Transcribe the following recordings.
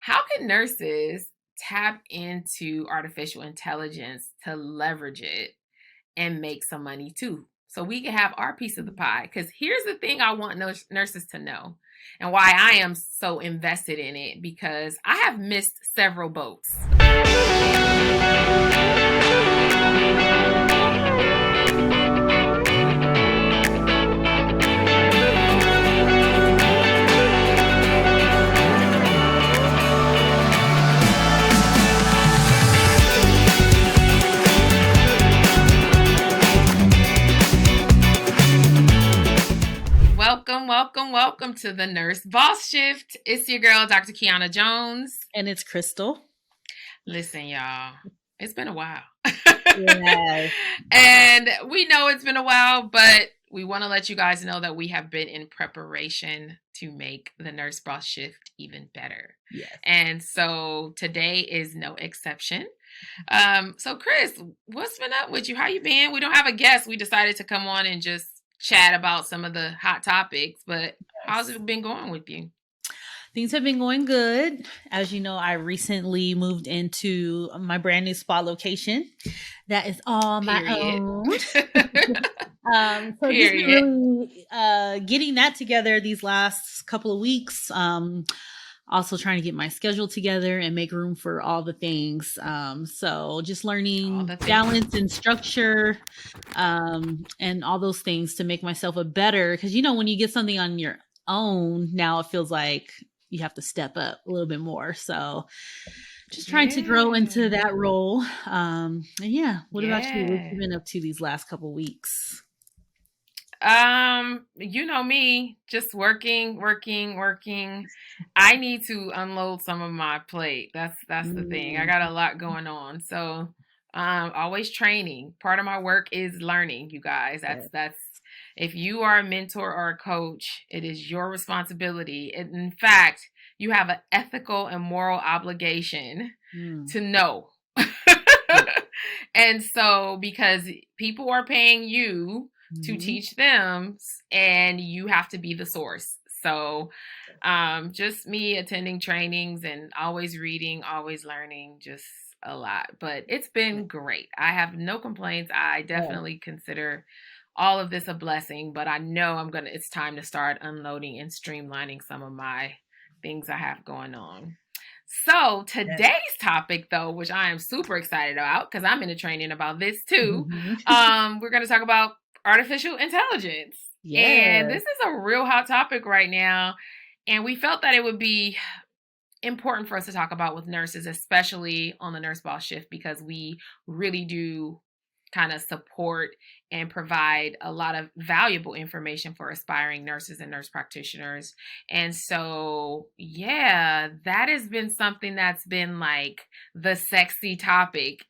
How can nurses tap into artificial intelligence to leverage it and make some money too? So we can have our piece of the pie. Because here's the thing I want nurses to know and why I am so invested in it because I have missed several boats. Welcome, welcome, welcome to the Nurse Boss Shift. It's your girl, Dr. Kiiyonna Jones. And it's Christal. Listen, y'all, it's been a while. Yes. And we know it's been a while, but we want to let you guys know that we have been in preparation to make the Nurse Boss Shift even better. Yes. And so today is no exception. So Chris, what's been up with you? How you been? We don't have a guest. We decided to come on and just chat about some of the hot topics, but how's it been going with you? Things have been going good. As you know, I recently moved into my brand new spa location. That is all my own. So just really getting that together these last couple of weeks. Also trying to get my schedule together and make room for all the things. So just learning balance and structure, and all those things to make myself a better, because when you get something on your own, now it feels like you have to step up a little bit more. So just trying to grow into that role. And what about you? What have you been up to these last couple of weeks? You know me, just working. I need to unload some of my plate. That's the thing. I got a lot going on. So, always training. Part of my work is learning, you guys. That's if you are a mentor or a coach, it is your responsibility. In fact, you have an ethical and moral obligation to know. And so, because people are paying you to teach them, and you have to be the source. So just me attending trainings and always reading, always learning, just a lot. But it's been great. I have no complaints. I definitely consider all of this a blessing, but I know it's time to start unloading and streamlining some of my things I have going on. So today's topic, though, which I am super excited about because I'm in a training about this too, we're going to talk about artificial intelligence. And this is a real hot topic right now. And we felt that it would be important for us to talk about with nurses, especially on the Nurse Boss Shift, because we really do kind of support and provide a lot of valuable information for aspiring nurses and nurse practitioners. And so, that has been something that's been like the sexy topic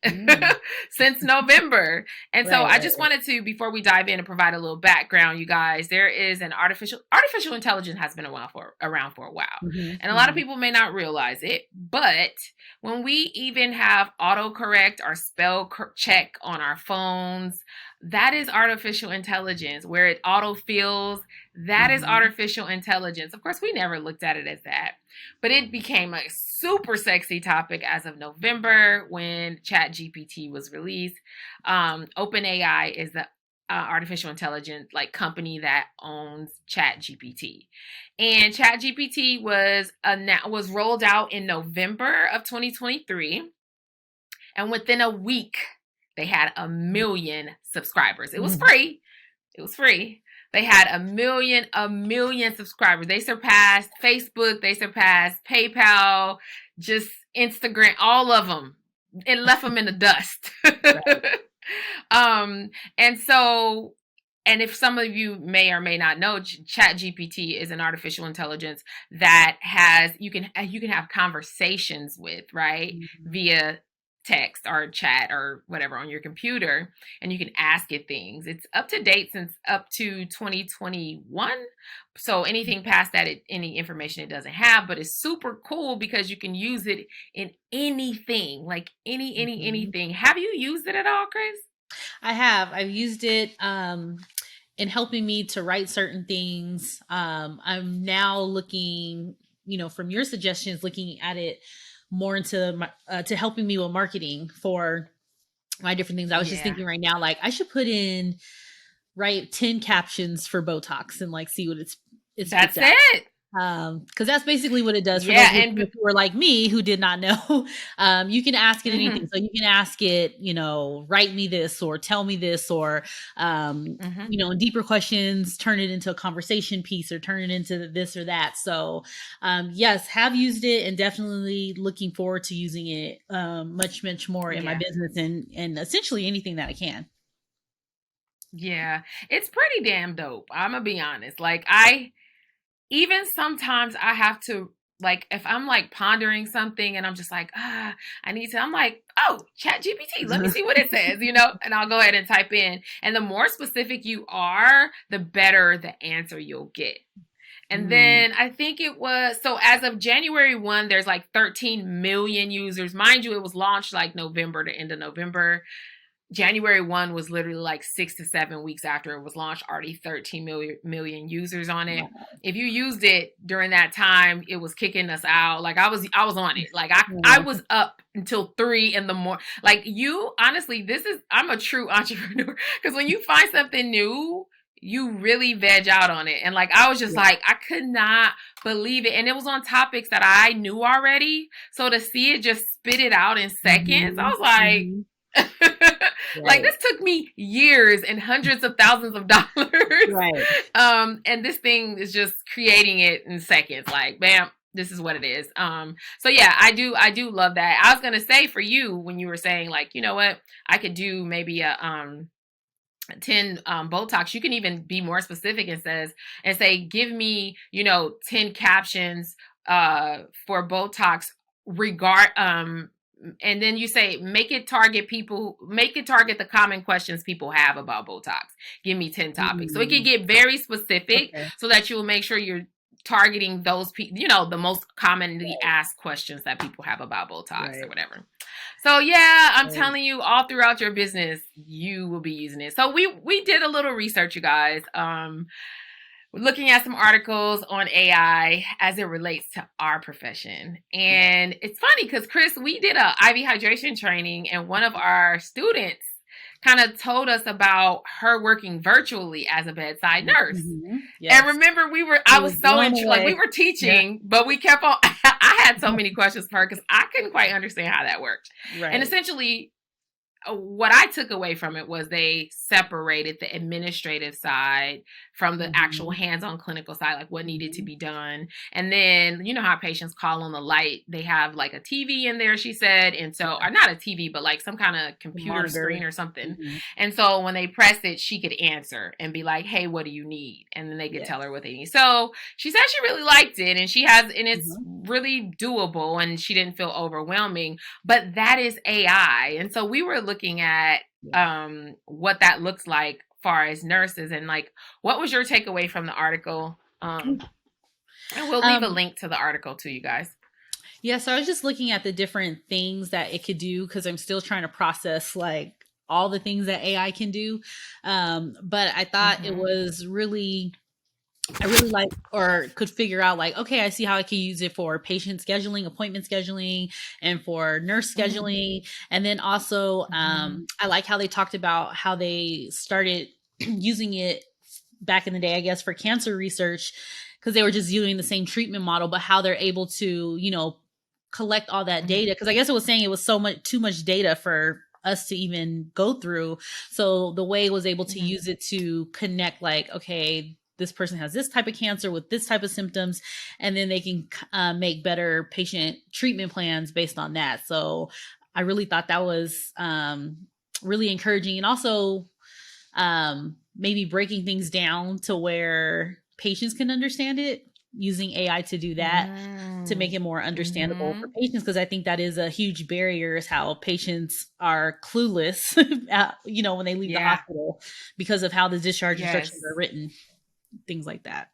since November. And so I just wanted to, before we dive in, and provide a little background, you guys. There is an artificial intelligence has been around for a while. And a lot of people may not realize it, but when we even have autocorrect or spell check on our phones, that is artificial intelligence. Where it autofills, that is artificial intelligence. Of course, we never looked at it as that, but it became a super sexy topic as of November when ChatGPT was released. OpenAI is the artificial intelligence company that owns ChatGPT, and ChatGPT was rolled out in November of 2023, and within a week they had 1 million subscribers. It was free. They had a million subscribers. They surpassed Facebook. They surpassed PayPal, just Instagram, all of them. It left them in the dust. And if some of you may or may not know, ChatGPT is an artificial intelligence that you can have conversations with, right? Via text or chat or whatever on your computer, and you can ask it things. It's up to date since up to 2021. So anything past that, any information it doesn't have, but it's super cool because you can use it in anything, like anything. Have you used it at all, Chris? I have. I've used it in helping me to write certain things. I'm now looking from your suggestions, looking at it more into to helping me with marketing for my different things. I was just Yeah. thinking right now, like I should put in write 10 captions for Botox and like see what it spits That's out. it. Because that's basically what it does for Yeah, those listeners who are like me who did not know. You can ask it anything. So you can ask it, write me this or tell me this or, in deeper questions, turn it into a conversation piece or turn it into this or that. So yes, have used it and definitely looking forward to using it much, much more in my business and essentially anything that I can. Yeah, it's pretty damn dope. I'm gonna be honest. Like even sometimes I have to, like, if I'm like pondering something and I'm just like, I need to, I'm like, oh, chat GPT, let me see what it says, and I'll go ahead and type in. And the more specific you are, the better the answer you'll get. And then I think it was, so as of January 1, there's like 13 million users. Mind you, it was launched like November to end of November. January 1 was literally like 6 to 7 weeks after it was launched, already 13 million users on it. Wow. If you used it during that time, it was kicking us out. Like I was on it. Like I was up until 3 in the morning. Like honestly, I'm a true entrepreneur because when you find something new, you really veg out on it. And like, I was just like, I could not believe it. And it was on topics that I knew already. So to see it just spit it out in seconds, I was like, like this took me years and hundreds of thousands of dollars. Right. And this thing is just creating it in seconds. Like, bam, this is what it is. So yeah, I do love that. I was gonna say for you when you were saying like, you know what, I could do maybe a 10 Botox. You can even be more specific and say, give me, 10 captions for Botox and then you say, make it target the common questions people have about Botox. Give me 10 topics. So it can get very specific so that you will make sure you're targeting those people, the most commonly asked questions that people have about Botox or whatever. So yeah, I'm telling you, all throughout your business, you will be using it. So we did a little research, you guys. We're looking at some articles on AI as it relates to our profession. And it's funny because, Chris, we did a IV hydration training and one of our students kind of told us about her working virtually as a bedside nurse. Mm-hmm. Yes. And remember, I was so like we were teaching, but we kept on, I had so many questions for her because I couldn't quite understand how that worked. Right. And essentially, what I took away from it was they separated the administrative side from the actual hands-on clinical side, like what needed to be done. And then, you know how patients call on the light, they have like a TV in there, she said. And so, or not a TV, but like some kind of computer screen or something. Mm-hmm. And so when they pressed it, she could answer and be like, hey, what do you need? And then they could tell her what they need. So she said she really liked it and it's really doable and she didn't feel overwhelming, but that is AI. And so we were looking at what that looks like far as nurses and like what was your takeaway from the article, and we'll leave a link to the article to you guys. Yeah, so I was just looking at the different things that it could do because I'm still trying to process like all the things that AI can do, but I thought it was really I really like or could figure out like, okay, I see how I can use it for patient scheduling, appointment scheduling, and for nurse scheduling. And then also, I like how they talked about how they started using it back in the day, I guess, for cancer research, because they were just using the same treatment model, but how they're able to, collect all that data. Because I guess it was saying it was too much data for us to even go through. So the way it was able to use it to connect like, okay, this person has this type of cancer with this type of symptoms, and then they can make better patient treatment plans based on that. So I really thought that was really encouraging, and also maybe breaking things down to where patients can understand it, using AI to do that, to make it more understandable for patients, because I think that is a huge barrier, is how patients are clueless, when they leave the hospital because of how the discharge instructions are written. Things like that.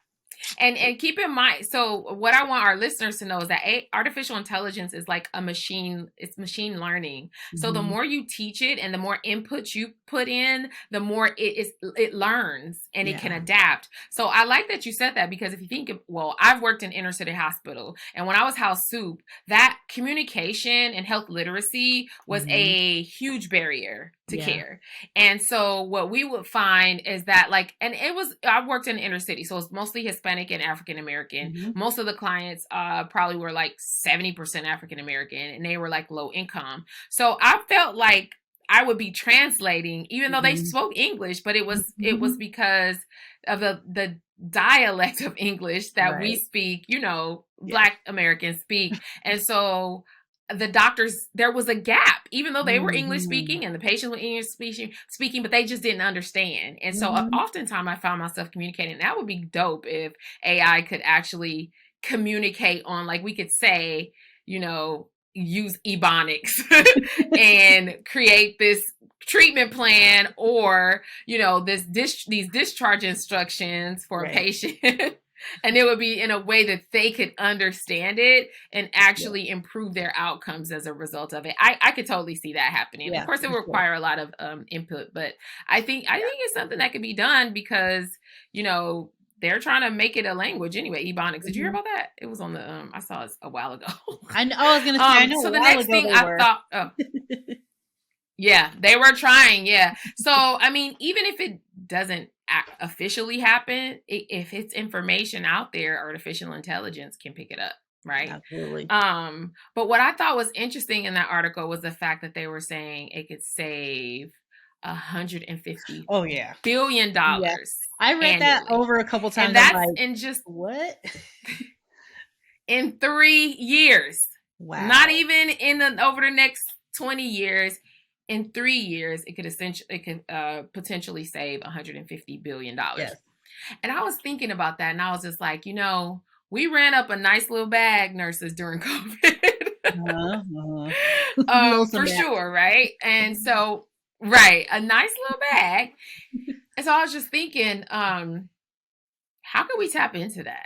And keep in mind, so what I want our listeners to know is that artificial intelligence is like a machine. It's machine learning. So the more you teach it and the more input you put in, the more it learns and it can adapt. So I like that you said that, because if you think of, well, I've worked in inner city hospital, and when I was house soup, that communication and health literacy was a huge barrier to care. And so what we would find is that, like, and I worked in inner city, so it's mostly Hispanic and African American. Most of the clients probably were like 70% African American, and they were like low income. So I felt like I would be translating, even though they spoke English, but it was because of the dialect of English that we speak, Black Americans speak. And so the doctors, there was a gap, even though they were English speaking and the patient was English speaking, but they just didn't understand. And so oftentimes I found myself communicating. That would be dope if AI could actually communicate on, like, we could say, use Ebonics and create this treatment plan, or, these discharge instructions for a patient. And it would be in a way that they could understand it and actually improve their outcomes as a result of it. I could totally see that happening. Of course, it will require a lot of input, but I think it's something that could be done, because, they're trying to make it a language anyway. Ebonics. Did you hear about that? It was on the I saw it a while ago. I was gonna say, I know. So the next thing I thought, yeah, they were trying. Yeah. So, I mean, even if it doesn't officially happen, if it's information out there, artificial intelligence can pick it up. Right. Absolutely. But what I thought was interesting in that article was the fact that they were saying it could save $150 billion. I read annually. That over a couple times. And that's in just what? In 3 years. Wow. Not even over the next 20 years. In 3 years, it could potentially save $150 billion. Yes. And I was thinking about that, and I was just like, we ran up a nice little bag, nurses, during COVID. For sure, right? And so, right, a nice little bag. And so I was just thinking, how can we tap into that?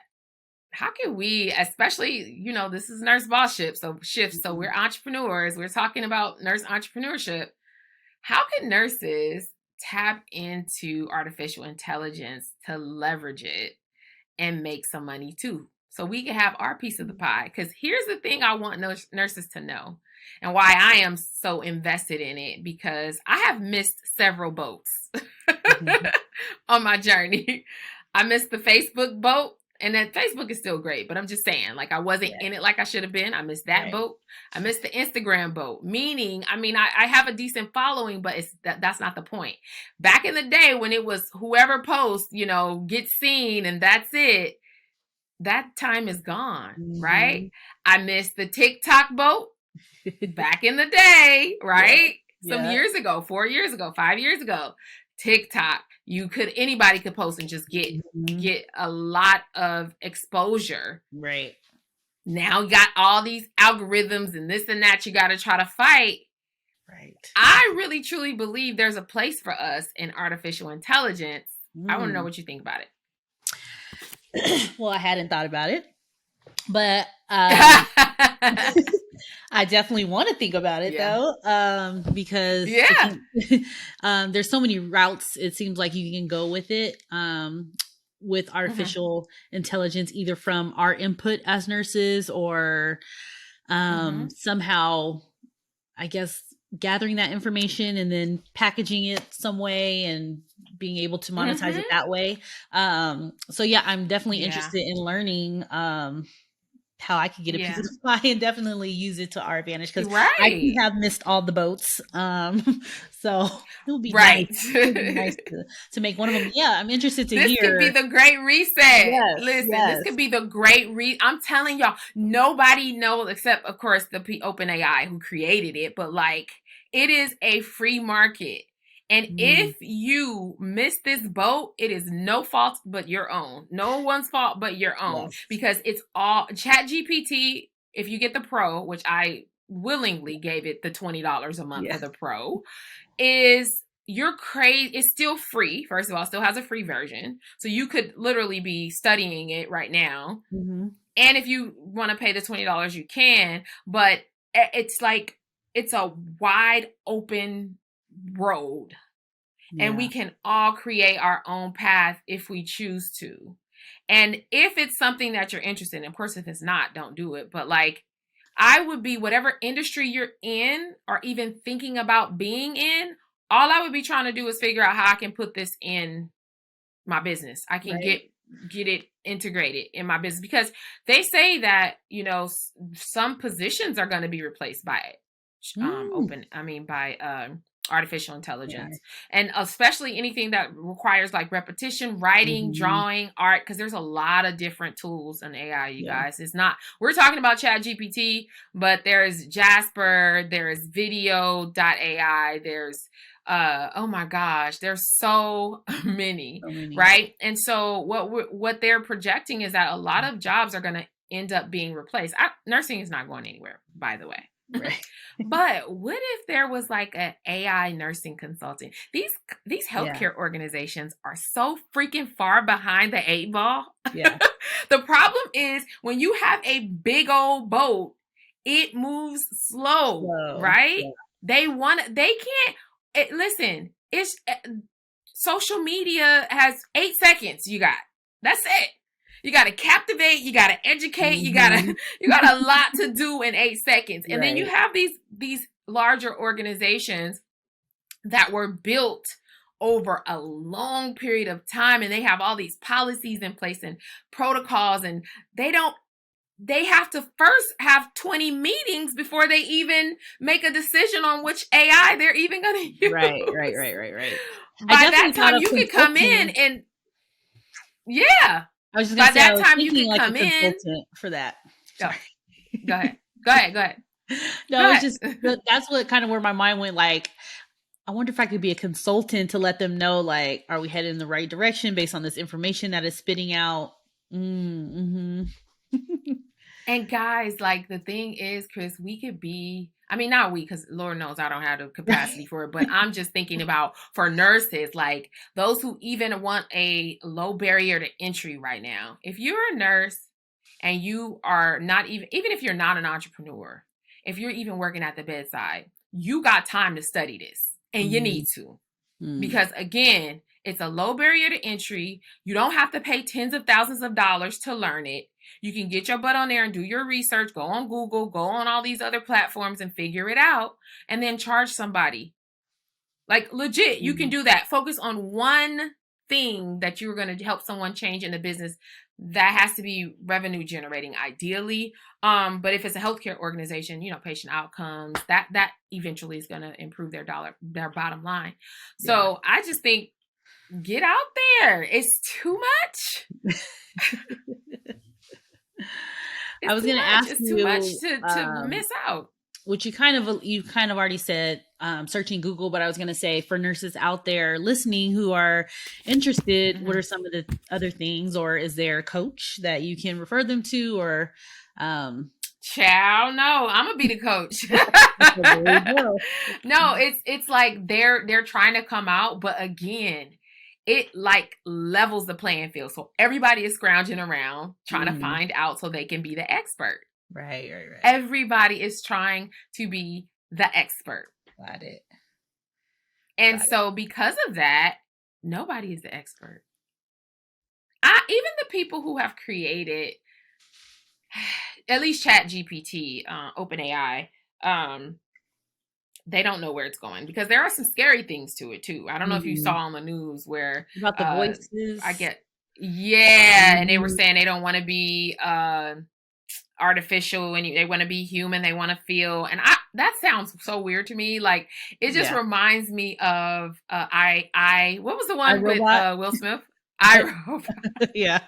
How can we, especially, this is Nurse Boss Shift, so we're entrepreneurs. We're talking about nurse entrepreneurship. How can nurses tap into artificial intelligence to leverage it and make some money too, so we can have our piece of the pie? Because here's the thing I want nurses to know, and why I am so invested in it, because I have missed several boats on my journey. I missed the Facebook boat. And then Facebook is still great, but I'm just saying, like, I wasn't in it like I should have been. I missed that boat. I missed the Instagram boat. Meaning, I have a decent following, but that's not the point. Back in the day when it was whoever posts, gets seen and that's it, that time is gone, right? I missed the TikTok boat back in the day, right? Some years ago, 4 years ago, 5 years ago. TikTok, anybody could post and just get a lot of exposure. Right. Now you got all these algorithms and this and that you got to try to fight. Right. I really truly believe there's a place for us in artificial intelligence. I want to know what you think about it. Well, I hadn't thought about it, but I definitely want to think about it though, because there's so many routes it seems like you can go with it, with artificial intelligence, either from our input as nurses or somehow, I guess, gathering that information and then packaging it some way and being able to monetize it that way. So yeah, I'm definitely interested in learning how I could get a piece of the pie and definitely use it to our advantage, because I have missed all the boats. So it would be nice. It would be nice to make one of them. Yeah, I'm interested to hear. This could be the great reset. Listen, this could be the great I'm telling y'all, nobody knows except, of course, the OpenAI who created it, but like, it is a free market. And if you miss this boat, it is no fault but your own. No one's fault but your own. Because it's all ChatGPT. If you get the Pro, which I willingly gave it the $20 a month for the Pro, is you're crazy. It's still free. First of all, it still has a free version. So you could literally be studying it right now. Mm-hmm. And if you want to pay the $20, you can. But it's like, it's a wide open road. Yeah. And we can all create our own path if we choose to. And if it's something that you're interested in, of course, if it's not, don't do it. But like, I would be whatever industry you're in or even thinking about being in, all I would be trying to do is figure out how I can put this in my business. I can get it integrated in my business, because they say that, you know, some positions are going to be replaced by artificial intelligence. And especially anything that requires like repetition, writing, drawing, art, because there's a lot of different tools in AI, you guys. It's not, we're talking about ChatGPT, but there's Jasper, there's video.ai, there's oh my gosh, there's so many, right? And so what they're projecting is that a lot of jobs are going to end up being replaced. Nursing is not going anywhere, by the way. Right. But what if there was like an AI nursing consultant? These healthcare organizations are so freaking far behind the 8 ball. Yeah. The problem is when you have a big old boat, it moves slow. Right? Yeah. They can't. Listen, it's social media has 8 seconds. You got, that's it. You got to captivate, you got to educate, you got a lot to do in 8 seconds. And then you have these larger organizations that were built over a long period of time, and they have all these policies in place and protocols, and they have to first have 20 meetings before they even make a decision on which AI they're even going to use. Right. By that time, you could come in and I was just gonna say, by that time you can like come in for that. Sorry. Go ahead. No, it's just that's what kind of where my mind went. Like, I wonder if I could be a consultant to let them know, like, are we headed in the right direction based on this information that is spitting out? Mm-hmm. And guys, like, the thing is, Chris, we could be, I mean, not we, because Lord knows I don't have the capacity for it, but I'm just thinking about for nurses, like those who even want a low barrier to entry right now. If you're a nurse and you are not even if you're not an entrepreneur, if you're even working at the bedside, you got time to study this, and you need to, because again, it's a low barrier to entry. You don't have to pay tens of thousands of dollars to learn it. You can get your butt on there and do your research, go on Google, go on all these other platforms and figure it out, and then charge somebody. Like, legit, you can do that. Focus on one thing that you're going to help someone change in the business. That has to be revenue generating, ideally. But if it's a healthcare organization, you know, patient outcomes, that eventually is going to improve their bottom line. So I just think, get out there. It's too much. I was going to ask you, too much to miss out. Which you kind of already said, searching Google, but I was going to say, for nurses out there listening who are interested, what are some of the other things, or is there a coach that you can refer them to, or Child, no, I'm gonna be the coach. No, it's like they're trying to come out, but again, it like levels the playing field. So everybody is scrounging around trying to find out so they can be the expert. Right. Everybody is trying to be the expert. Got it. And so because of that, nobody is the expert. Even the people who have created, at least ChatGPT, OpenAI, they don't know where it's going, because there are some scary things to it too. I don't know if you saw on the news where about the voices. And they were saying they don't want to be artificial, and they want to be human. They want to feel, and that sounds so weird to me. Like, it just reminds me of what was the one with Will Smith? Yeah.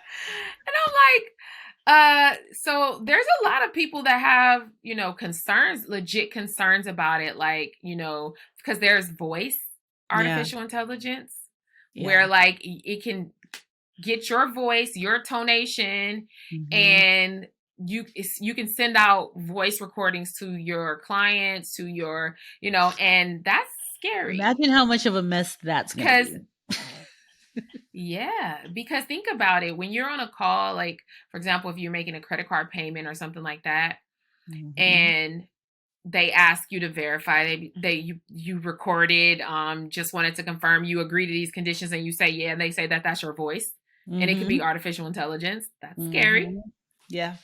And I'm like, so there's a lot of people that have, you know, legit concerns about it. Like, you know, because there's voice artificial intelligence where like it can get your voice, your tonation, and you can send out voice recordings to your clients, to your, you know, and that's scary. Imagine how much of a mess that's going to be. Yeah, because think about it. When you're on a call, like, for example, if you're making a credit card payment or something like that, and they ask you to verify you recorded, just wanted to confirm you agree to these conditions, and you say yeah, and they say that that's your voice, and it could be artificial intelligence. That's scary. Yeah.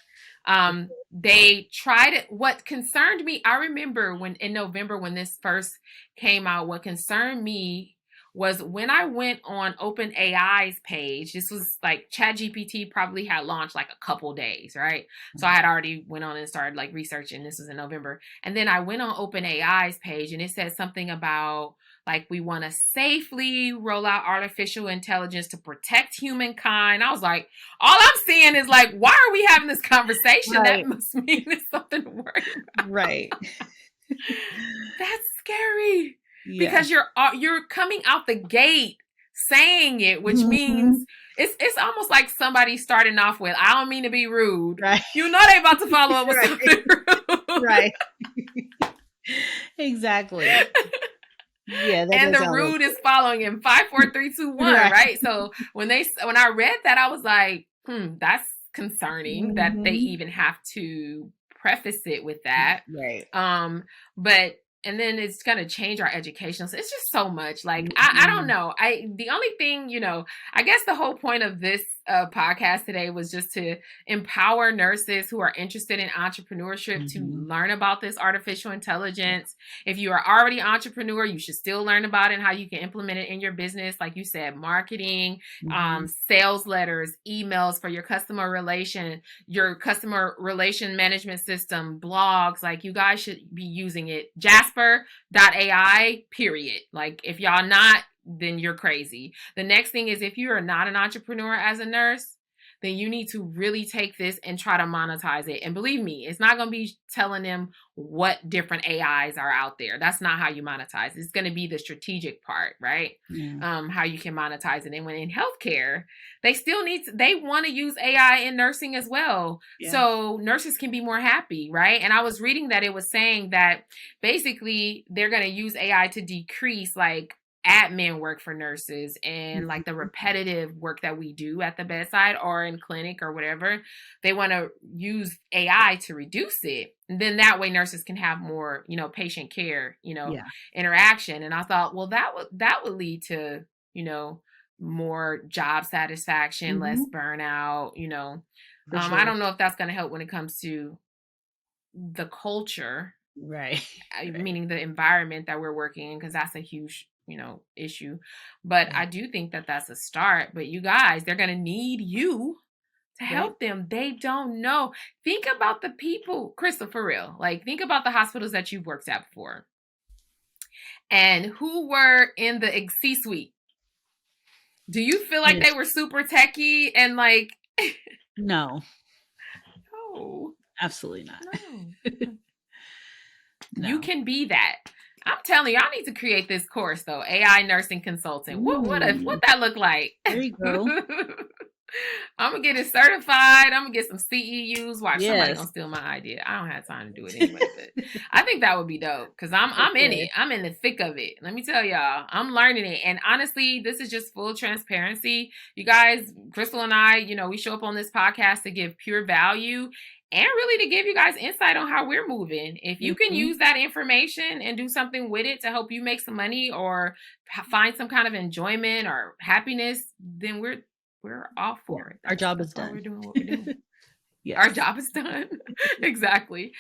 They tried it. What concerned me, I remember when in November when this first came out, what concerned me was when I went on OpenAI's page. This was like ChatGPT probably had launched like a couple days, right? So I had already went on and started like researching. This was in November. And then I went on OpenAI's page and it said something about like we want to safely roll out artificial intelligence to protect humankind. I was like, all I'm seeing is like, why are we having this conversation? Right. That must mean there's something to worry about. Right. That's scary. Yeah. Because you're coming out the gate saying it, which means it's almost like somebody starting off with, I don't mean to be rude. Right. You know they about to follow up with something rude. Right. Exactly. Yeah, and the rude is following in 5, 4, 3, 2, 1, right? So when I read that, I was like, that's concerning that they even have to preface it with that. Right. But and then it's going to change our education. So it's just so much. Like, I don't know. The only thing, I guess the whole point of this podcast today was just to empower nurses who are interested in entrepreneurship to learn about this artificial intelligence. If you are already an entrepreneur, you should still learn about it and how you can implement it in your business. Like you said, marketing, sales letters, emails for your customer relation management system, blogs. Like you guys should be using it. Jasper.ai, period. Like if y'all not, then you're crazy. The next thing is if you are not an entrepreneur as a nurse, then you need to really take this and try to monetize it. And believe me, it's not going to be telling them what different AIs are out there. That's not how you monetize. It's going to be the strategic part, right? Yeah. How you can monetize it. And when in healthcare, they want to use AI in nursing as well. Yeah. So nurses can be more happy, right? And I was reading that it was saying that basically they're going to use AI to decrease like admin work for nurses and like the repetitive work that we do at the bedside or in clinic or whatever. They want to use AI to reduce it. And then that way nurses can have more, patient care, interaction. And I thought, well, that would lead to, more job satisfaction, less burnout, Sure. I don't know if that's going to help when it comes to the culture, right? Meaning the environment that we're working in, because that's a huge issue. But I do think that that's a start. But you guys, they're going to need you to help them. They don't know. Think about the people, Christal, for real. Like, think about the hospitals that you've worked at before and who were in the C-suite. Do you feel like they were super techie and like... No. No. Absolutely not. No. No. You can be that. I'm telling you, I need to create this course though. AI nursing consultant. What that look like? There you go. I'm gonna get it certified. I'm gonna get some CEUs. Watch, somebody gonna steal my idea. I don't have time to do it anyway, but I think that would be dope because I'm in it. I'm in the thick of it. Let me tell y'all, I'm learning it. And honestly, this is just full transparency. You guys, Christal and I, we show up on this podcast to give pure value. And really to give you guys insight on how we're moving. If you can use that information and do something with it to help you make some money or find some kind of enjoyment or happiness, then we're all for it. Our job is done. We're doing what we're doing. Yes. Our job is done. Exactly.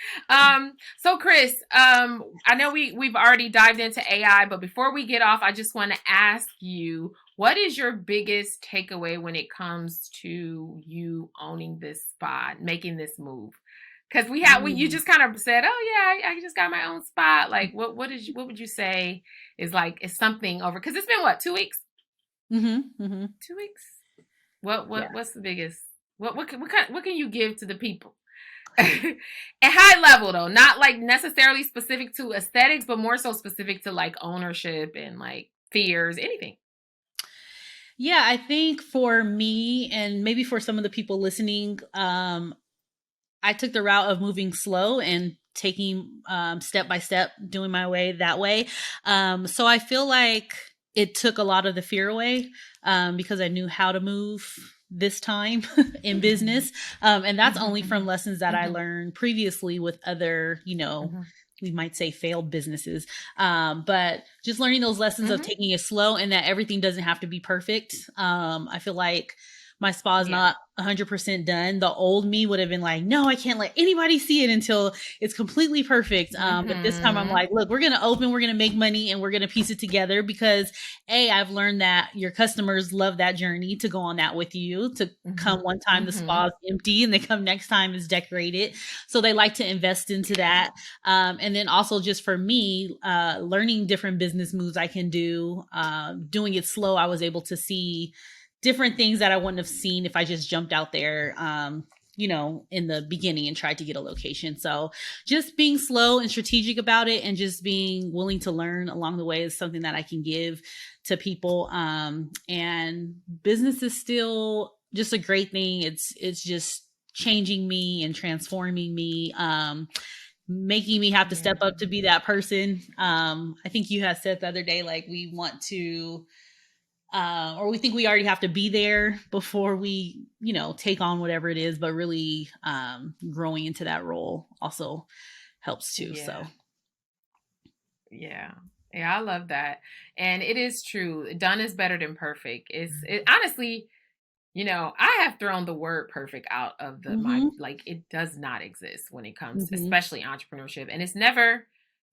So Chris, I know we've already dived into AI, but before we get off, I just want to ask you, what is your biggest takeaway when it comes to you owning this spot, making this move? Because you just kind of said, oh yeah, I just got my own spot. Like, what would you say is something over? Because it's been what, 2 weeks? 2 weeks. What's the biggest? What can you give to the people? At high level though, not like necessarily specific to aesthetics, but more so specific to like ownership and like fears, anything. Yeah, I think for me and maybe for some of the people listening, I took the route of moving slow and taking step by step, doing my way that way. So I feel like it took a lot of the fear away because I knew how to move this time in business. And that's only from lessons that I learned previously with other, we might say failed businesses. But just learning those lessons of taking it slow and that everything doesn't have to be perfect. I feel like my spa is not 100% done. The old me would have been like, no, I can't let anybody see it until it's completely perfect. But this time I'm like, look, we're going to open, we're going to make money, and we're going to piece it together because I've learned that your customers love that journey to go on that with you, to come one time the spa is empty and they come next time is decorated. So they like to invest into that. And then also just for me, learning different business moves I can do, doing it slow, I was able to see different things that I wouldn't have seen if I just jumped out there, in the beginning and tried to get a location. So just being slow and strategic about it and just being willing to learn along the way is something that I can give to people. And business is still just a great thing. It's just changing me and transforming me, making me have to step up to be that person. I think you had said the other day, like we want to, or we think we already have to be there before we, take on whatever it is, but really growing into that role also helps too. So. Yeah, I love that. And it is true. Done is better than perfect. Honestly, I have thrown the word perfect out of it does not exist when it comes, especially entrepreneurship. And it's never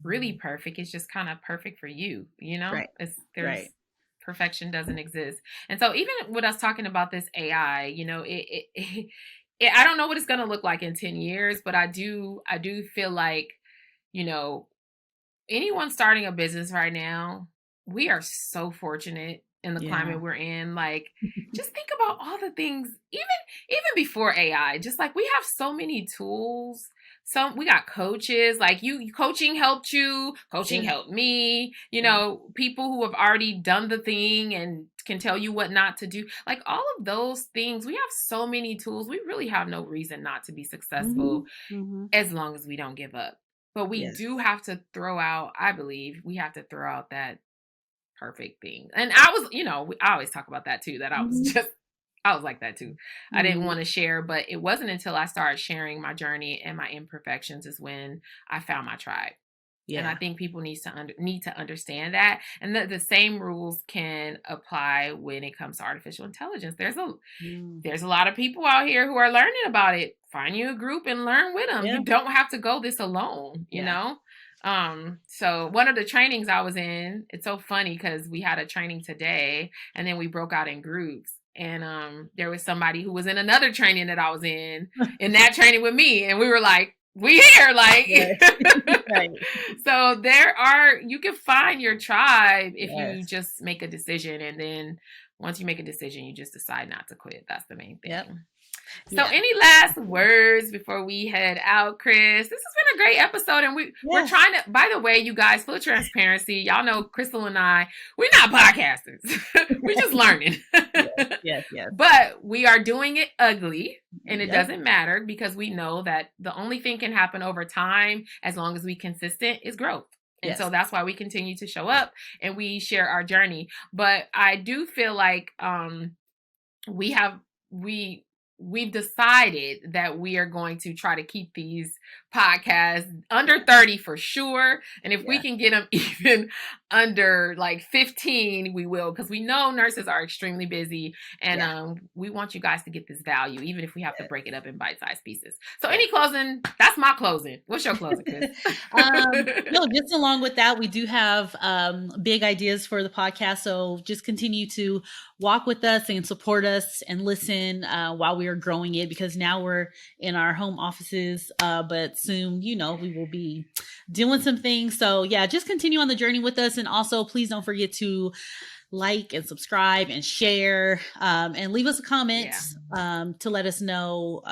really perfect. It's just kind of perfect for you, Right. Perfection doesn't exist. And so even with us talking about this AI, I don't know what it's going to look like in 10 years, but I do feel like, anyone starting a business right now, we are so fortunate in the climate we're in. Like, just think about all the things, even before AI, just like we have so many tools. So we got coaches, like coaching helped you, coaching helped me, people who have already done the thing and can tell you what not to do. Like all of those things, we have so many tools. We really have no reason not to be successful as long as we don't give up. But we do have to I believe we have to throw out that perfect thing. And I was, I always talk about that too, that I was like that too. I didn't want to share, but it wasn't until I started sharing my journey and my imperfections is when I found my tribe. Yeah. And I think people need to understand that. And the same rules can apply when it comes to artificial intelligence. There's a lot of people out here who are learning about it. Find you a group and learn with them. Yeah. You don't have to go this alone, you know? So one of the trainings I was in, it's so funny because we had a training today and then we broke out in groups. And there was somebody who was in another training that I was in that training with me. And we were like, we here, like, right. So you can find your tribe if you just make a decision. And then once you make a decision, you just decide not to quit. That's the main thing. Yep. So any last words before we head out, Chris? This has been a great episode. And we're trying to, by the way, you guys, full transparency, y'all know Christal and I, we're not podcasters. We're just learning. Yes. But we are doing it ugly. And it doesn't matter because we know that the only thing can happen over time, as long as we're consistent, is growth. And so that's why we continue to show up and we share our journey. But I do feel like we've decided that we are going to try to keep these podcasts under 30 for sure. And if we can get them even under like 15, we will, because we know nurses are extremely busy and we want you guys to get this value, even if we have to break it up in bite-sized pieces. So any closing? That's my closing. What's your closing, Chris? No, just along with that, we do have big ideas for the podcast. So just continue to walk with us and support us and listen while we are growing it, because now we're in our home offices, but soon, we will be doing some things. So just continue on the journey with us. And also please don't forget to like and subscribe and share and leave us a comment to let us know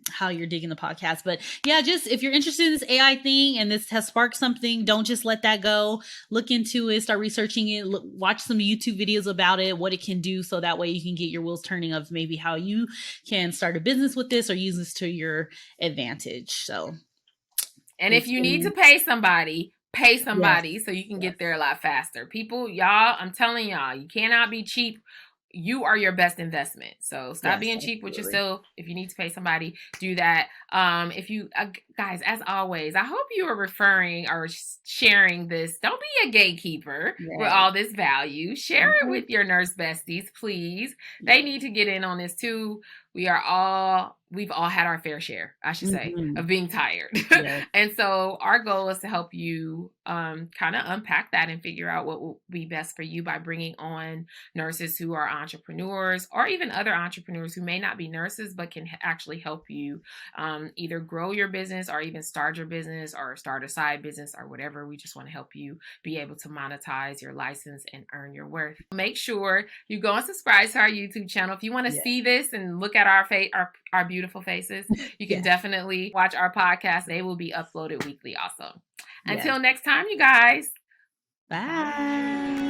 how you're digging the podcast. But just if you're interested in this AI thing and this has sparked something, don't just let that go. Look into it, start researching it, watch some YouTube videos about it, what it can do, so that way you can get your wheels turning of maybe how you can start a business with this or use this to your advantage. So And if you need to pay somebody so you can get there a lot faster. People, y'all, I'm telling y'all, you cannot be cheap. You are your best investment. So stop being cheap with yourself. If you need to pay somebody, do that. If you guys, as always, I hope you are referring or sharing this. Don't be a gatekeeper with all this value. Share it with your nurse besties, please. They need to get in on this too. We've all had our fair share, I should say, of being tired. And so our goal is to help you kind of unpack that and figure out what will be best for you by bringing on nurses who are entrepreneurs, or even other entrepreneurs who may not be nurses, but can actually help you either grow your business or even start your business or start a side business or whatever. We just want to help you be able to monetize your license and earn your worth. Make sure you go and subscribe to our YouTube channel. If you want to see this and look at our beautiful faces, you can definitely watch our podcast. They will be uploaded weekly also. Until next time, you guys. Bye.